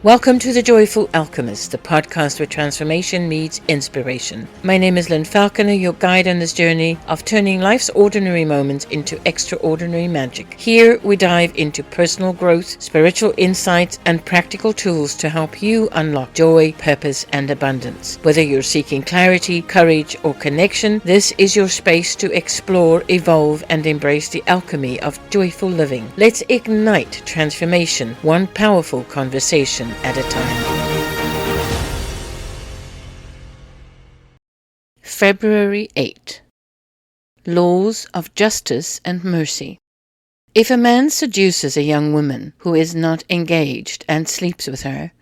Welcome to The Joyful Alchemist, the podcast where transformation meets inspiration. My name is Lynn Falconer, your guide on this journey of turning life's ordinary moments into extraordinary magic. Here we dive into personal growth, spiritual insights, and practical tools to help you unlock joy, purpose, and abundance. Whether you're seeking clarity, courage, or connection, this is your space to explore, evolve, and embrace the alchemy of joyful living. Let's ignite transformation, one powerful conversation at a time. February 8. Laws of Justice and Mercy. If a man seduces a young woman who is not engaged and sleeps with her,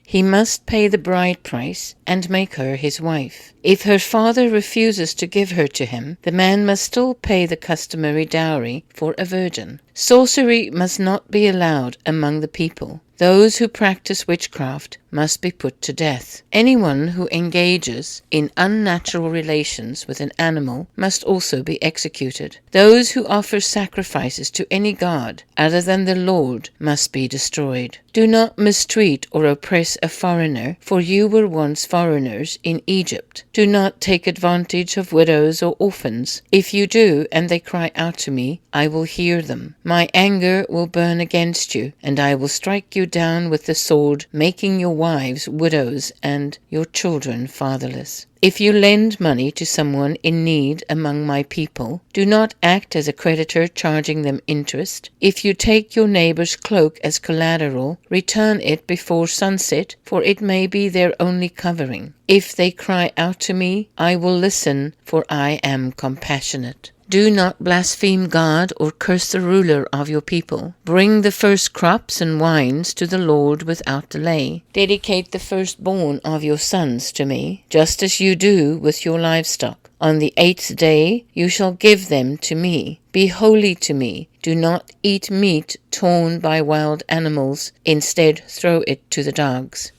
he must pay the bride price and make her his wife. If her father refuses to give her to him, the man must still pay the customary dowry for a virgin. Sorcery must not be allowed among the people. Those who practice witchcraft must be put to death. Anyone who engages in unnatural relations with an animal must also be executed. Those who offer sacrifices to any god other than the Lord must be destroyed. Do not mistreat or oppress a foreigner, for you were once foreigners in Egypt. Do not take advantage of widows or orphans. If you do, and they cry out to me, I will hear them. My anger will burn against you, and I will strike you down with the sword, making your wives widows and your children fatherless. If you lend money to someone in need among my people, do not act as a creditor charging them interest. If you take your neighbor's cloak as collateral, return it before sunset, for it may be their only covering. If they cry out to me, I will listen, for I am compassionate. Do not blaspheme God or curse the ruler of your people. Bring the first crops and wines to the Lord without delay. Dedicate the firstborn of your sons to me, just as you do with your livestock. On the 8th day you shall give them to me. Be holy to me. Do not eat meat torn by wild animals. Instead, throw it to the dogs.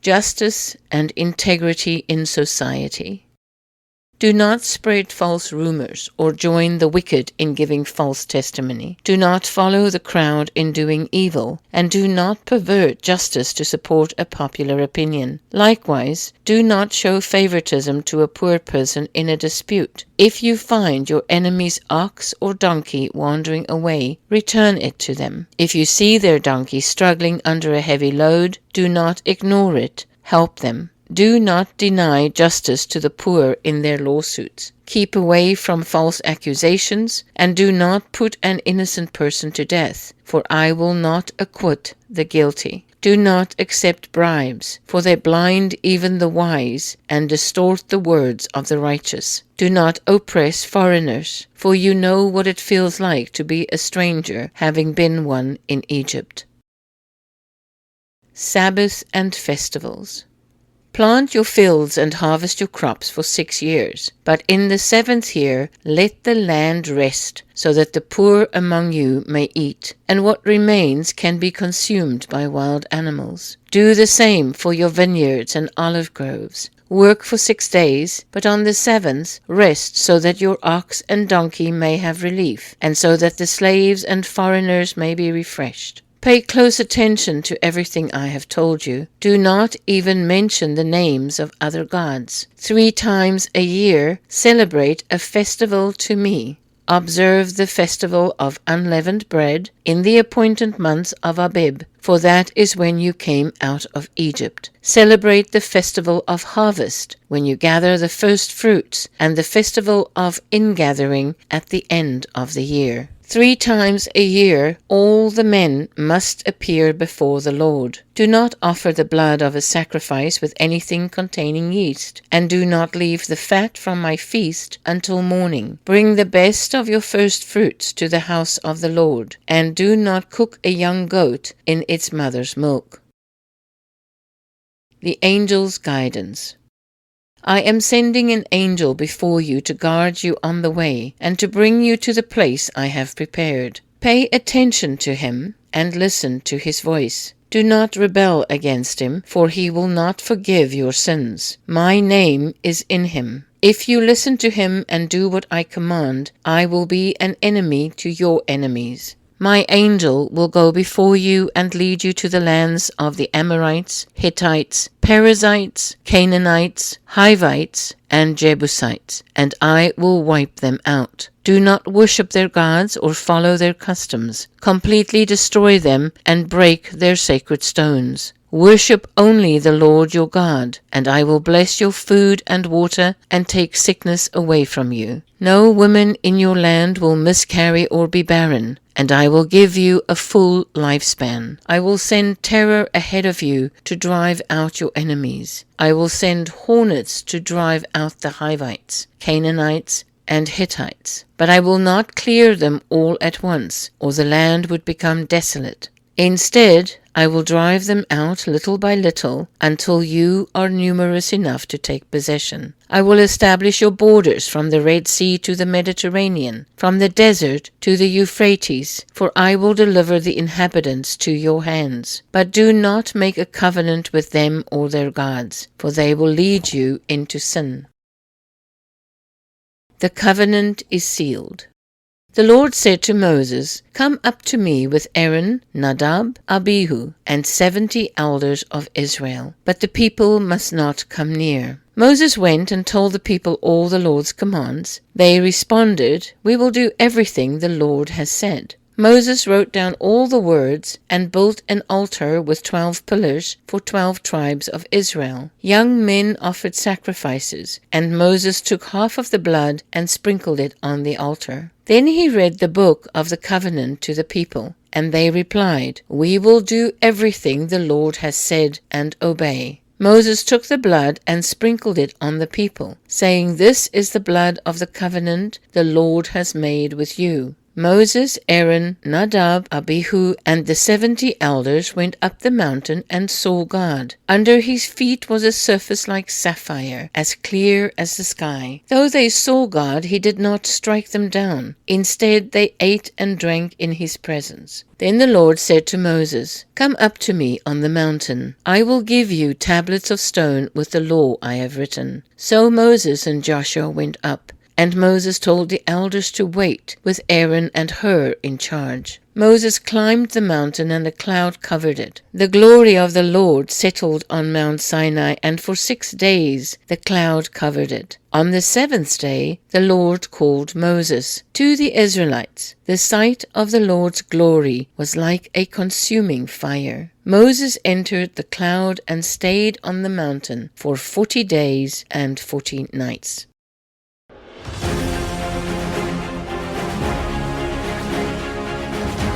Justice and integrity in society. Do not spread false rumors or join the wicked in giving false testimony. Do not follow the crowd in doing evil, and do not pervert justice to support a popular opinion. Likewise, do not show favoritism to a poor person in a dispute. If you find your enemy's ox or donkey wandering away, return it to them. If you see their donkey struggling under a heavy load, do not ignore it. Help them. Do not deny justice to the poor in their lawsuits. Keep away from false accusations, and do not put an innocent person to death, for I will not acquit the guilty. Do not accept bribes, for they blind even the wise and distort the words of the righteous. Do not oppress foreigners, for you know what it feels like to be a stranger, having been one in Egypt. Sabbath and festivals. Plant your fields and harvest your crops for 6 years, but in the 7th year let the land rest, so that the poor among you may eat, and what remains can be consumed by wild animals. Do the same for your vineyards and olive groves. Work for 6 days, but on the 7th rest, so that your ox and donkey may have relief, and so that the slaves and foreigners may be refreshed. Pay close attention to everything I have told you. Do not even mention the names of other gods. 3 times a year celebrate a festival to me. Observe the festival of unleavened bread in the appointed month of Abib, for that is when you came out of Egypt. Celebrate the festival of harvest, when you gather the first fruits, and the festival of ingathering at the end of the year. 3 times a year all the men must appear before the Lord. Do not offer the blood of a sacrifice with anything containing yeast, and do not leave the fat from my feast until morning. Bring the best of your first fruits to the house of the Lord, and do not cook a young goat in its mother's milk. The angel's guidance. I am sending an angel before you to guard you on the way, and to bring you to the place I have prepared. Pay attention to him, and listen to his voice. Do not rebel against him, for he will not forgive your sins. My name is in him. If you listen to him and do what I command, I will be an enemy to your enemies. My angel will go before you and lead you to the lands of the Amorites, Hittites, Perizzites, Canaanites, Hivites, and Jebusites, and I will wipe them out. Do not worship their gods or follow their customs. Completely destroy them and break their sacred stones. Worship only the Lord your God, and I will bless your food and water and take sickness away from you. No woman in your land will miscarry or be barren, and I will give you a full lifespan. I will send terror ahead of you to drive out your enemies. I will send hornets to drive out the Hivites, Canaanites, and Hittites, but I will not clear them all at once, or the land would become desolate. Instead, I will drive them out little by little until you are numerous enough to take possession. I will establish your borders from the Red Sea to the Mediterranean, from the desert to the Euphrates, for I will deliver the inhabitants to your hands. But do not make a covenant with them or their gods, for they will lead you into sin. The covenant is sealed. The Lord said to Moses, Come up to me with Aaron, Nadab, Abihu, and 70 elders of Israel, but the people must not come near. Moses went and told the people all the Lord's commands. They responded, We will do everything the Lord has said. Moses wrote down all the words and built an altar with 12 pillars for 12 tribes of Israel. Young men offered sacrifices, and Moses took half of the blood and sprinkled it on the altar. Then he read the book of the covenant to the people, and they replied, We will do everything the Lord has said and obey. Moses took the blood and sprinkled it on the people, saying, This is the blood of the covenant the Lord has made with you. Moses, Aaron, Nadab, Abihu, and the 70 elders went up the mountain and saw God. Under his feet was a surface like sapphire, as clear as the sky. Though they saw God, he did not strike them down. Instead, they ate and drank in his presence. Then the Lord said to Moses, Come up to me on the mountain. I will give you tablets of stone with the law I have written. So Moses and Joshua went up. And Moses told the elders to wait, with Aaron and Hur in charge. Moses climbed the mountain, and a cloud covered it. The glory of the Lord settled on Mount Sinai, and for 6 days the cloud covered it. On the 7th day the Lord called Moses. To the Israelites, the sight of the Lord's glory was like a consuming fire. Moses entered the cloud and stayed on the mountain for 40 days and 40 nights.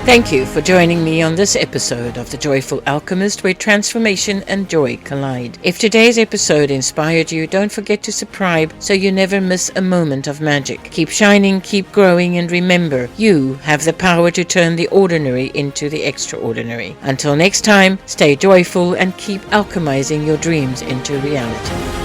Thank you for joining me on this episode of The Joyful Alchemist, where transformation and joy collide. If today's episode inspired you, don't forget to subscribe so you never miss a moment of magic. Keep shining, keep growing, and remember, you have the power to turn the ordinary into the extraordinary. Until next time, stay joyful and keep alchemizing your dreams into reality.